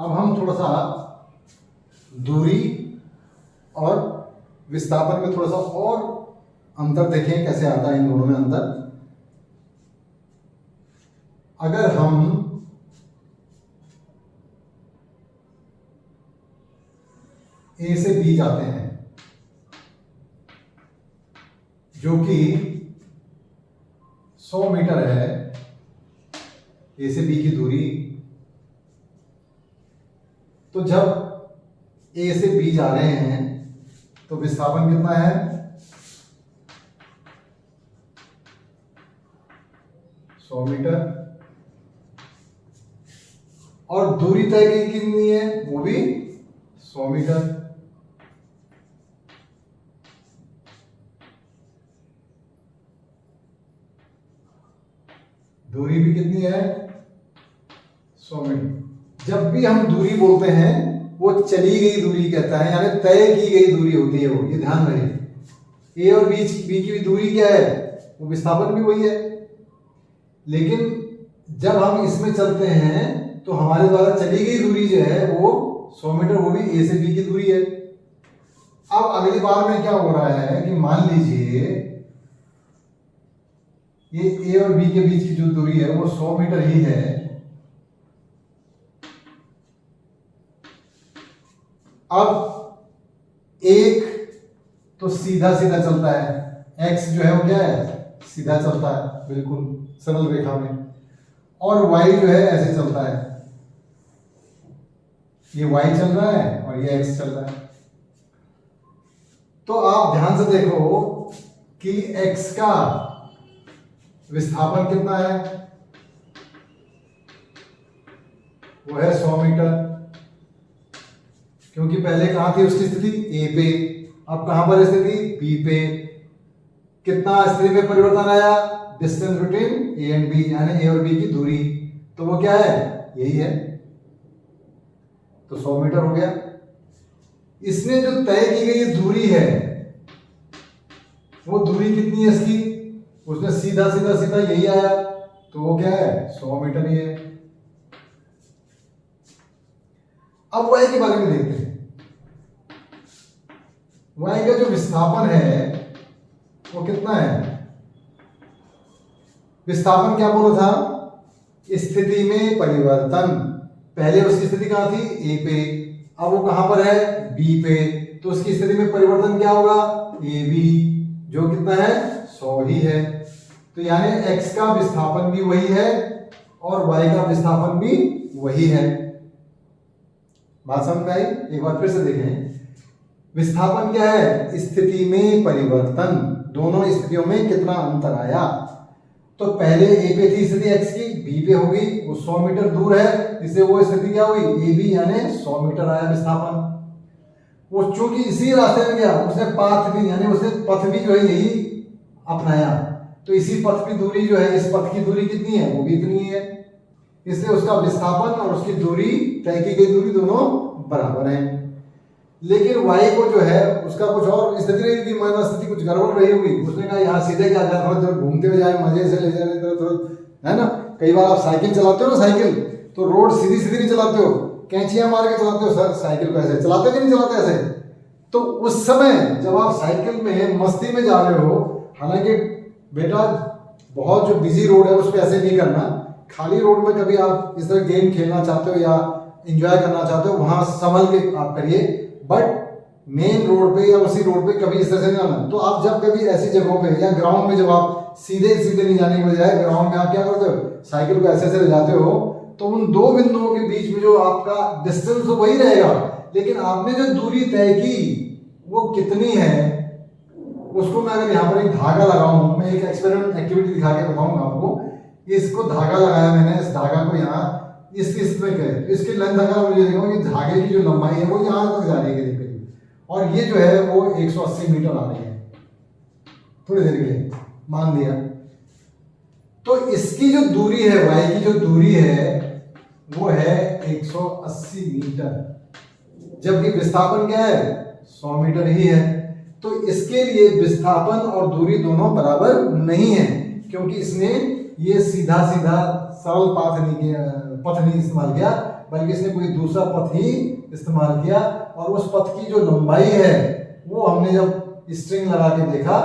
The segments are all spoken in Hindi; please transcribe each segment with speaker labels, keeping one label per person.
Speaker 1: अब हम थोड़ा सा दूरी और विस्थापन में थोड़ा सा और अंतर देखें कैसे आता है इन दोनों में अंतर। अगर हम ए से बी जाते हैं जो कि 100 मीटर है, ए से बी की दूरी, तो जब ए से बी जा रहे हैं तो विस्थापन कितना है 100 मीटर, और दूरी तय की कितनी है वो भी 100 मीटर। दूरी भी कितनी है 100 मीटर। जब भी हम दूरी बोलते हैं वो चली गई दूरी कहता है, यानी तय की गई दूरी होती है वो, ये ध्यान रहे। ए और बी की दूरी क्या है, वो विस्थापन भी वही है, लेकिन जब हम इसमें चलते हैं तो हमारे द्वारा चली गई दूरी जो है वो 100 मीटर, वो भी ए से बी की दूरी है। अब अगली बार में क्या हो रहा है कि मान लीजिए ये ए और बी के बीच की जो दूरी है वो 100 मीटर ही है। अब एक तो सीधा सीधा चलता है, एक्स जो है वो क्या है सीधा चलता है बिल्कुल सरल रेखा में, और वाई जो है ऐसे चलता है, ये वाई चल रहा है और ये एक्स चल रहा है। तो आप ध्यान से देखो कि एक्स का विस्थापन कितना है, वो है 100 मीटर, क्योंकि पहले कहां थी उसकी स्थिति ए पे, अब कहां पर स्थिति बी पे। कितना स्थिति में परिवर्तन आया, distance between A and B, यानी ए और बी की दूरी, तो वो क्या है यही है, तो 100 मीटर हो गया। इसने जो तय की गई दूरी है वो दूरी कितनी है इसकी, उसने सीधा सीधा सीधा यही आया, तो वो क्या है 100 मीटर ही है। अब वाई के बारे में देखते हैं। वाई का जो विस्थापन है वो कितना है, विस्थापन क्या बोला था, स्थिति में परिवर्तन। पहले उसकी स्थिति कहां थी ए पे, अब वो कहां पर है बी पे, तो उसकी स्थिति में परिवर्तन क्या होगा ए बी, जो कितना है 100 ही है। तो यानी एक्स का विस्थापन भी वही है और वाई का विस्थापन भी वही है। बात समझ में आई, एक बार फिर से देखें। विस्थापन क्या है, स्थिति में परिवर्तन, दोनों स्थितियों में कितना अंतर आया। तो पहले ए पे थी स्थिति एक्स की, बी पे होगी, वो 100 मीटर दूर है, इससे वो स्थिति क्या हुई ए बी, यानी 100 मीटर आया विस्थापन। वो चूंकि इसी रास्ते में गया, उसने पाथ भी यानी उसने पथ भी जो है यही अपनाया, तो इसी पथ की दूरी जो है, इस पथ की दूरी कितनी है वो भी इतनी है, इसलिए उसका विस्थापन और उसकी दूरी तय की गई दूरी दोनों बराबर हैं। लेकिन वाई को जो है उसका कुछ और स्थिति रही थी, मान स्थिति कुछ गड़बड़ रही होगी, उसने कहा यहाँ सीधे क्या जाए, थोड़ा देर घूमते हुए जाए, मजे से ले जाए थोड़ा, है ना। कई बार आप साइकिल चलाते हो ना, साइकिल तो रोड सीधी सीधी नहीं चलाते हो, कैंचियां मार के चलाते हो सर, साइकिल को ऐसे चलाते हो कि नहीं चलाते ऐसे। तो उस समय जब आप साइकिल में मस्ती में जा रहे हो, हालांकि बेटा बहुत जो बिजी रोड है उस पर ऐसे नहीं करना, खाली रोड में कभी आप इस तरह गेम खेलना चाहते हो या एंजॉय करना चाहते हो वहां संभल के आप करिए, बट मेन रोड पे या उसी रोड पे कभी इस तरह से नहीं आना। तो आप जब कभी ऐसी जगहों पे या ग्राउंड में जब आप सीधे सीधे नहीं जाने के बजाय ग्राउंड में आप क्या करते हो, साइकिल को ऐसे ऐसे ले जाते हो, तो उन दो बिंदुओं के बीच में जो आपका डिस्टेंस तो वही रहेगा, लेकिन आपने जो दूरी तय की वो कितनी है, उसको मैं अगर यहाँ पर एक धागा लगाऊं, मैं एक एक्सपेरिमेंट एक्टिविटी दिखा के बताऊंगा आपको। इसको धागा लगाया मैंने, इस धागा को यहाँ इस में कहे, इसकी लेंथ अगर मुझे देखो कि धागे की जो लंबाई है वो यहाँ तक जा रही है करीब, और ये जो है वो 180 मीटर आ रही है थोड़ी देर के लिए मान लिया। तो इसकी जो दूरी है, वाई की जो दूरी है वो है 180 मीटर, जबकि विस्थापन क्या है 100 मीटर ही है। तो इसके लिए विस्थापन और दूरी दोनों बराबर नहीं है, क्योंकि इसने ये सीधा सीधा सरल पथ नहीं इस्तेमाल किया, बल्कि इसने कोई दूसरा पथ ही इस्तेमाल किया, और उस पथ की जो लंबाई है वो हमने जब स्ट्रिंग लगा के देखा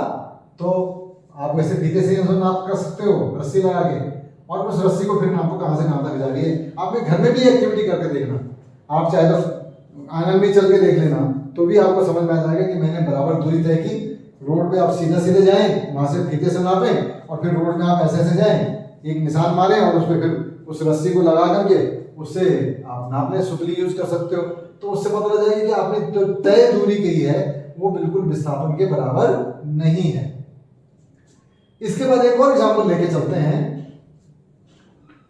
Speaker 1: तो आप वैसे फीते से नाप कर सकते हो रस्सी लगा के, और उस रस्सी को फिर नापो कहाँ से कहाँ तक जा रही है। आपके घर में भी एक्टिविटी करके देखना, आप चाहे तो आंगन में चल के देख लेना, तो भी आपको समझ में आ जाएगा कि मैंने बराबर दूरी तय की। रोड पे आप सीधे सीधे जाएं, वहां से फीते से नापें, और फिर रोड में आप ऐसे ऐसे जाएं, एक निशान मारें और उस पर फिर उस रस्सी को लगा करके उससे आप नाप लें। सुतली यूज कर सकते हो, तो उससे पता लग जाएगा कि आपने जो तय दूरी कही है वो बिल्कुल विस्थापन के बराबर नहीं है। इसके बाद एक और एग्जाम्पल लेके चलते हैं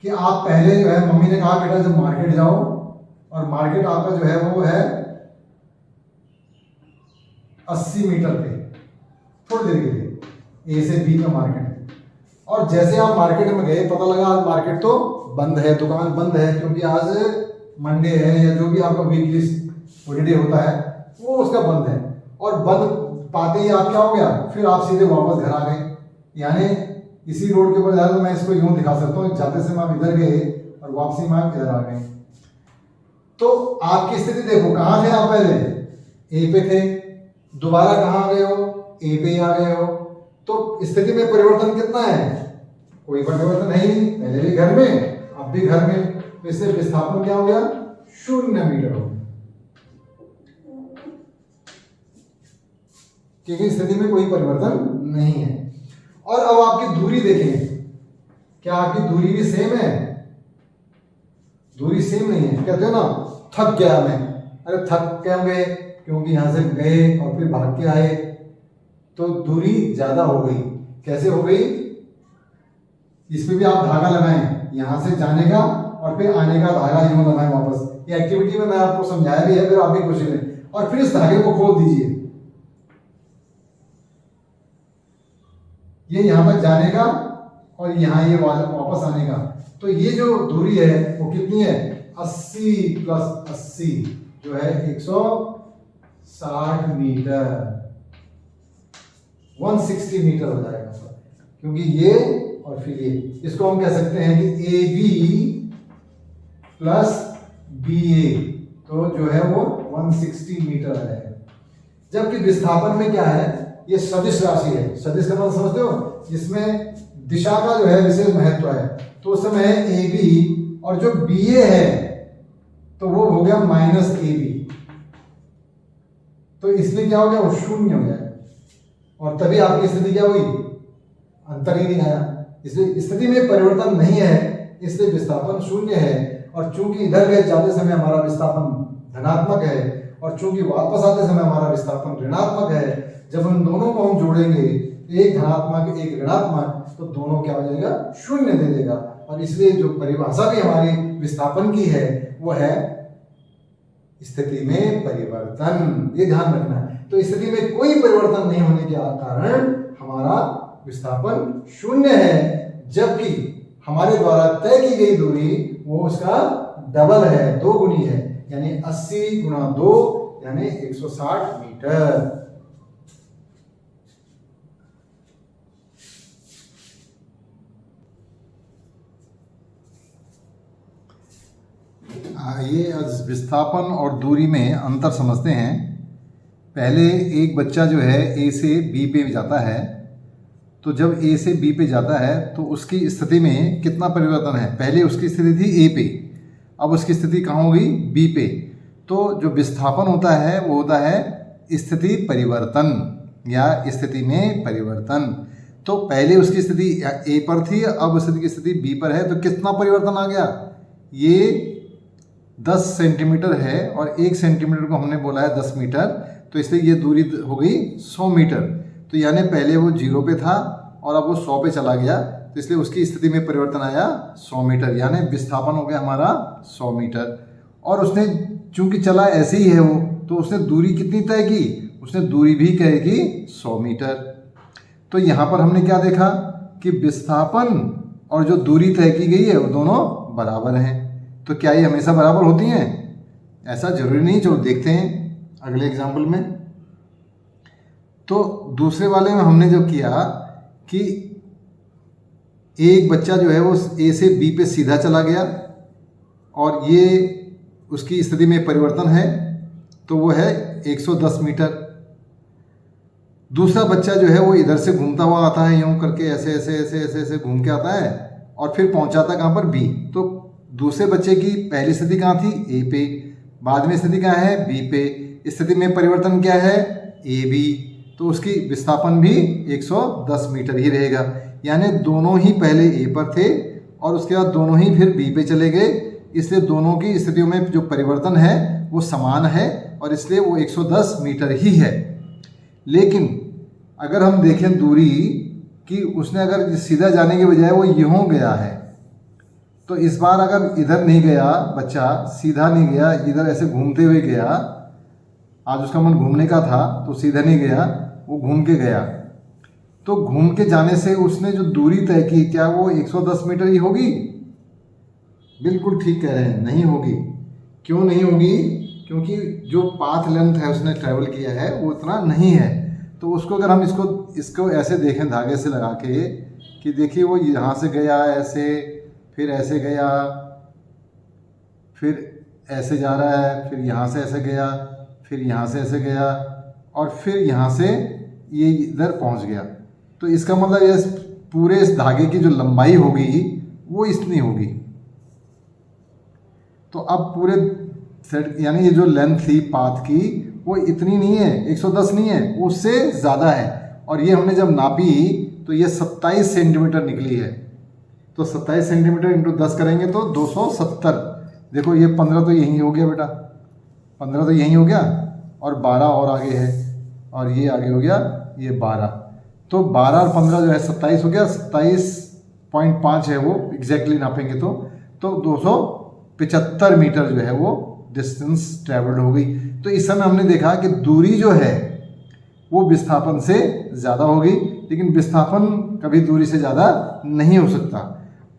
Speaker 1: कि आप पहले जो है, मम्मी ने कहा बेटा जब मार्केट जाओ, और मार्केट आपका जो है वो है 80 मीटर पे, थोड़ी देर के लिए ए से बी का मार्केट है। और जैसे आप मार्केट में गए, पता लगा आज मार्केट तो बंद है, दुकान बंद है, क्योंकि आज मंडे है या जो भी आपका वीकली हॉलीडे होता है वो उसका बंद है। और बंद पाते ही आप क्या हो गया, फिर आप सीधे वापस घर आ गए। यानी इसी रोड के ऊपर जा रहे, तो मैं इसको यूं दिखा सकता हूँ, जाते समय आप इधर गए और वापसी में आप इधर आ गए। तो आपकी स्थिति देखो, कहाँ थे आप पहले, ए पे थे, दोबारा कहाँ आ गए हो, ए पे आ गए हो। तो स्थिति में परिवर्तन कितना है, कोई परिवर्तन है ही नहीं, पहले भी घर में अब भी घर में। तो इससे विस्थापन क्या हो गया, 0 मीटर हो गया, क्योंकि स्थिति में कोई परिवर्तन नहीं है। और अब आपकी दूरी देखें, क्या आपकी दूरी भी सेम है, दूरी सेम नहीं है। कहते हो ना थक गया मैं, अरे थक क्या गए, क्योंकि यहां से गए और फिर भाग के आए, तो दूरी ज्यादा हो गई। कैसे हो गई, इसमें भी आप धागा लगाएं, यहां से जाने का और फिर आने का धागा यूं लगाएं वापस। ये एक्टिविटी में मैं आपको समझाया भी है, फिर आप भी कोशिश करें, और फिर इस धागे को खोल दीजिए, ये यहां तक जाने का और यहां ये वापस आने का। तो ये जो दूरी है वो कितनी है, 80 + 80 जो है 160 मीटर, 160 मीटर हो जाएगा, क्योंकि ये और फिर ये, इसको हम कह सकते हैं कि AB + BA, तो जो है वो 160 मीटर है। जबकि विस्थापन में क्या है, ये सदिश राशि है। सदिश का मतलब समझते हो, जिसमें दिशा का जो है विशेष महत्व है। तो उस समय है AB, और जो BA है तो वो हो गया -AB, तो इसलिए क्या हो गया, वो 0 हो जाएगा, और तभी आपकी स्थिति क्या हुई, अंतर ही नहीं आया। इसलिए स्थिति में परिवर्तन नहीं है, इसलिए विस्थापन 0 है। और चूंकि इधर गए जाते समय हमारा विस्थापन धनात्मक है, और चूंकि वापस आते समय हमारा विस्थापन ऋणात्मक है, जब उन दोनों को हम जोड़ेंगे, एक धनात्मक एक ऋणात्मक, तो दोनों क्या हो जाएगा, 0 दे देगा। और इसलिए जो परिभाषा भी हमारी विस्थापन की है वो है स्थिति में परिवर्तन, ये ध्यान रखना है। तो स्थिति में कोई परिवर्तन नहीं होने के कारण हमारा विस्थापन 0 है, जबकि हमारे द्वारा तय की गई दूरी वो उसका डबल है, 2 गुनी है, यानी 80 × 2 यानी 160 मीटर। ये विस्थापन और दूरी में अंतर समझते हैं। पहले एक बच्चा जो है ए से बी पे जाता है, तो जब ए से बी पे जाता है तो उसकी स्थिति में कितना परिवर्तन है, पहले उसकी स्थिति थी ए पे, अब उसकी स्थिति कहाँ हो गई, बी पे। तो जो विस्थापन होता है वो होता है स्थिति परिवर्तन या स्थिति में परिवर्तन। तो पहले उसकी स्थिति ए पर थी, अब उसकी स्थिति बी पर है, तो कितना परिवर्तन आ गया, ये 10 सेंटीमीटर है, और 1 सेंटीमीटर को हमने बोला है 10 मीटर, तो इसलिए ये दूरी हो गई 100 मीटर। तो यानी पहले वो 0 पे था और अब वो 100 पे चला गया, तो इसलिए उसकी स्थिति में परिवर्तन आया 100 मीटर, यानी विस्थापन हो गया हमारा 100 मीटर। और उसने चूंकि चला ऐसे ही है वो, तो उसने दूरी कितनी तय की, उसने दूरी भी तय की 100 मीटर। तो यहाँ पर हमने क्या देखा कि विस्थापन और जो दूरी तय की गई है वो दोनों बराबर हैं। तो क्या ये हमेशा बराबर होती हैं, ऐसा जरूरी नहीं। चलो देखते हैं अगले एग्जाम्पल में। तो दूसरे वाले में हमने जो किया कि एक बच्चा जो है वो ए से बी पे सीधा चला गया, और ये उसकी स्थिति में परिवर्तन है तो वो है 110 मीटर। दूसरा बच्चा जो है वो इधर से घूमता हुआ आता है, यूं करके ऐसे ऐसे ऐसे ऐसे ऐसे घूम के आता है और फिर पहुंचाता कहाँ पर, बी। तो दूसरे बच्चे की पहली स्थिति कहाँ थी, ए पे, बाद में स्थिति कहाँ है, बी पे। स्थिति में परिवर्तन क्या है, ए बी, तो उसकी विस्थापन भी 110 मीटर ही रहेगा। यानी दोनों ही पहले ए पर थे और उसके बाद दोनों ही फिर बी पे चले गए, इसलिए दोनों की स्थितियों में जो परिवर्तन है वो समान है और इसलिए वो 110 मीटर ही है। लेकिन अगर हम देखें दूरी कि उसने अगर सीधा जाने के बजाय वो यूं गया है, तो इस बार अगर इधर नहीं गया बच्चा, सीधा नहीं गया, इधर ऐसे घूमते हुए गया, आज उसका मन घूमने का था तो सीधा नहीं गया, वो घूम के गया, तो घूम के जाने से उसने जो दूरी तय की, क्या वो 110 मीटर ही होगी? बिल्कुल ठीक कह रहे हैं, नहीं होगी। क्यों नहीं होगी? क्योंकि जो पाथ लेंथ है उसने ट्रैवल किया है वो इतना नहीं है। तो उसको अगर हम इसको ऐसे देखें धागे से लगा के कि देखिए वो यहाँ से गया ऐसे, फिर ऐसे गया, फिर ऐसे जा रहा है, फिर यहाँ से ऐसे गया, फिर यहाँ से ऐसे गया और फिर यहाँ से ये इधर पहुँच गया, तो इसका मतलब ये पूरे इस धागे की जो लंबाई होगी वो इतनी होगी। तो अब पूरे सेट यानी ये जो लेंथ थी पाथ की वो इतनी नहीं है, 110 नहीं है, उससे ज़्यादा है। और ये हमने जब नापी तो ये 27 सेंटीमीटर निकली है। तो 27 सेंटीमीटर इंटू 10 करेंगे तो 270। देखो ये 15 तो यहीं हो गया बेटा, 15 तो यहीं हो गया और 12 और आगे है और ये आगे हो गया ये 12। तो 12 और 15 जो है 27 हो गया, 27.5 है वो एग्जैक्टली नापेंगे तो 275 मीटर जो है वो डिस्टेंस ट्रेवल्ड हो गई। तो इस समय हमने देखा कि दूरी जो है वो विस्थापन से ज़्यादा होगी, लेकिन विस्थापन कभी दूरी से ज़्यादा नहीं हो सकता।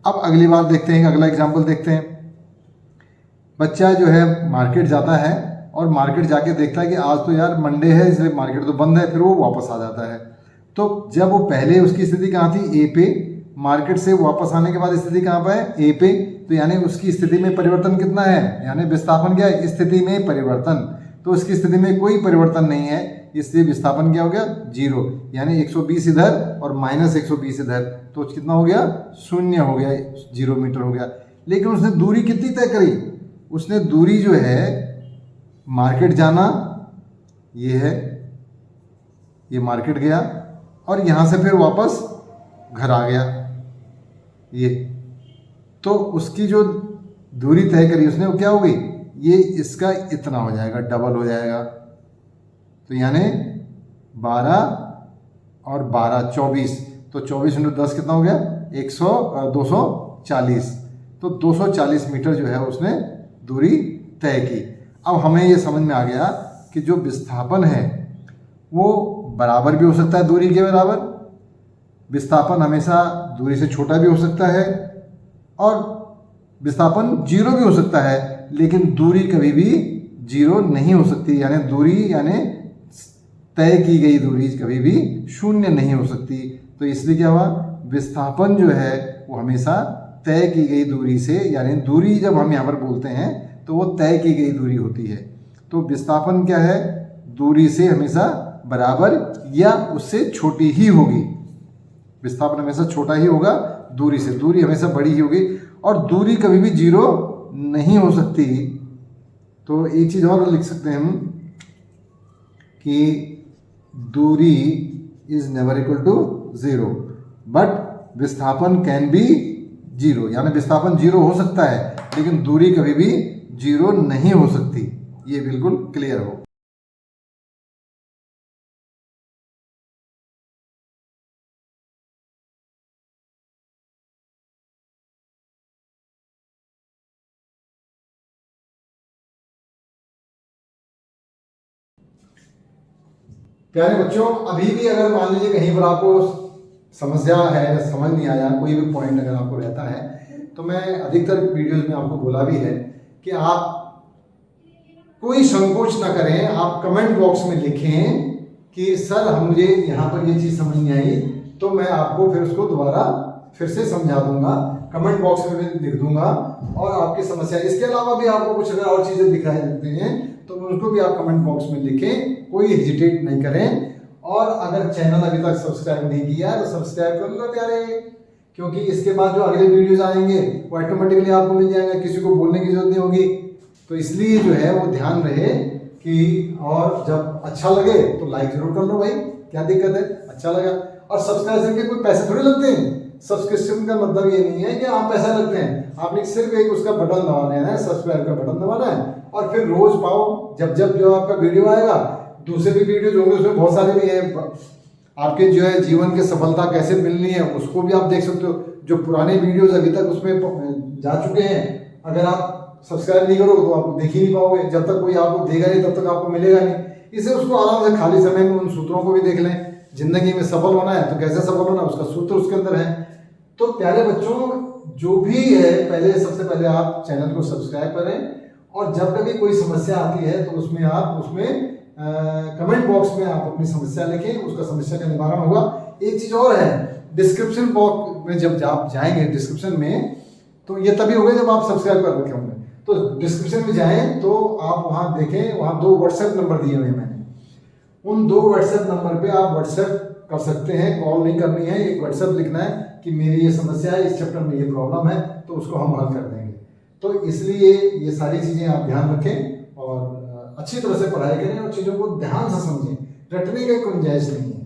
Speaker 1: अब अगली बात देखते हैं, अगला एग्जाम्पल देखते हैं। बच्चा जो है मार्केट जाता है और मार्केट जाके देखता है कि आज तो यार मंडे है इसलिए मार्केट तो बंद है, फिर वो वापस आ जाता है। तो जब वो पहले उसकी स्थिति कहाँ थी, ए पे, मार्केट से वापस आने के बाद स्थिति कहाँ पर है, ए पे, तो यानी उसकी स्थिति में परिवर्तन कितना है, यानी विस्थापन क्या है, स्थिति में परिवर्तन। तो उसकी स्थिति में कोई परिवर्तन नहीं है, इसलिए विस्थापन क्या हो गया, 0, यानी 120 इधर और माइनस 120 इधर, तो कितना हो गया, 0 हो गया, 0 मीटर हो गया। लेकिन उसने दूरी कितनी तय करी, उसने दूरी जो है मार्केट जाना, ये है, ये मार्केट गया और यहाँ से फिर वापस घर आ गया, ये, तो उसकी जो दूरी तय करी उसने वो क्या हो गई, ये इसका इतना हो जाएगा, डबल हो जाएगा। तो यानी 12 और 12 24, तो 24 इंटू 10 कितना हो गया, 240। तो 240 मीटर जो है उसने दूरी तय की। अब हमें ये समझ में आ गया कि जो विस्थापन है वो बराबर भी हो सकता है दूरी के बराबर, विस्थापन हमेशा दूरी से छोटा भी हो सकता है और विस्थापन 0 भी हो सकता है, लेकिन दूरी कभी भी 0 नहीं हो सकती। यानी दूरी यानी तय की गई दूरी कभी भी 0 नहीं हो सकती। तो इसलिए क्या हुआ, विस्थापन जो है वो हमेशा तय की गई दूरी से, यानी दूरी जब हम यहाँ पर बोलते हैं तो वो तय की गई दूरी होती है। तो विस्थापन क्या है, दूरी से हमेशा बराबर या उससे छोटी ही होगी। विस्थापन हमेशा छोटा ही होगा दूरी से, दूरी हमेशा बड़ी ही होगी और दूरी कभी भी 0 नहीं हो सकती। तो एक चीज़ और लिख सकते हैं हम कि दूरी is never equal to 0 but विस्थापन कैन बी 0, यानी विस्थापन 0 हो सकता है लेकिन दूरी कभी भी 0 नहीं हो सकती। ये बिल्कुल क्लियर हो। प्यारे बच्चों, अभी भी अगर मान लीजिए कहीं पर आपको समस्या है, समझ नहीं आया, कोई भी पॉइंट अगर आपको रहता है, तो मैं अधिकतर वीडियोस में आपको बोला भी है कि आप कोई संकोच ना करें, आप कमेंट बॉक्स में लिखें कि सर मुझे यहाँ पर ये चीज़ समझ नहीं आई, तो मैं आपको फिर उसको दोबारा फिर से समझा दूंगा। कमेंट बॉक्स में भी लिख दूंगा। और आपकी समस्या, इसके अलावा भी आपको कुछ अगर और चीजें दिखाई देती हैं तो उनको भी आप कमेंट बॉक्स में लिखें, कोई हेजिटेट नहीं करें। और अगर चैनल अभी तक सब्सक्राइब नहीं किया तो सब्सक्राइब कर लो प्यारे, क्योंकि इसके बाद जो अगले वीडियोज आएंगे वो ऑटोमेटिकली आपको मिल जाएंगे, किसी को बोलने की जरूरत नहीं होगी। तो इसलिए जो है वो ध्यान रहे कि, और जब अच्छा लगे तो लाइक जरूर कर लो भाई, क्या दिक्कत है, अच्छा लगा। और सब्सक्रिप्शन के कोई पैसे थोड़ी लगते हैं, सब्सक्रिप्शन का मतलब ये नहीं है कि आप पैसा लगते हैं, आपने सिर्फ एक उसका बटन दबाना है, सब्सक्राइब का बटन दबाना है, और फिर रोज पाओ जब जब जो आपका वीडियो आएगा, दूसरे भी वीडियोज होंगे उसमें बहुत सारे भी हैं, आपके जो है जीवन की सफलता कैसे मिलनी है उसको भी आप देख सकते हो। जो पुराने वीडियोज अभी तक उसमें जा चुके हैं, अगर आप सब्सक्राइब नहीं करोगे तो आप देख ही नहीं पाओगे, जब तक कोई आपको देगा नहीं तब तक आपको मिलेगा नहीं। इसे उसको आराम से खाली समय में उन सूत्रों को भी देख लें, जिंदगी में सफल होना है तो कैसे सफल होना है उसका सूत्र उसके अंदर है। तो प्यारे बच्चों, जो भी है पहले, सबसे पहले आप चैनल को सब्सक्राइब करें, और जब कभी कोई समस्या आती है तो उसमें आप कमेंट बॉक्स में आप अपनी समस्या लिखें, उसका समस्या का निवारण होगा। एक चीज और है, डिस्क्रिप्शन बॉक्स में जब आप जाएंगे डिस्क्रिप्शन में, तो ये तभी होगा जब आप सब्सक्राइब कर रखे होंगे, तो डिस्क्रिप्शन में जाएं तो आप वहां देखें, वहां 2 व्हाट्सएप नंबर दिए हुए हैं मैंने, उन 2 व्हाट्सएप नंबर पे आप व्हाट्सएप कर सकते हैं, कॉल नहीं करनी है, एक व्हाट्सएप लिखना है कि मेरी ये समस्या है, इस चैप्टर में ये प्रॉब्लम है, तो उसको हम हल कर देंगे। तो इसलिए ये सारी चीजें आप ध्यान रखें और अच्छी तरह से पढ़ाई करें और चीजों को ध्यान से समझें, रटने की गुंजाइश नहीं है।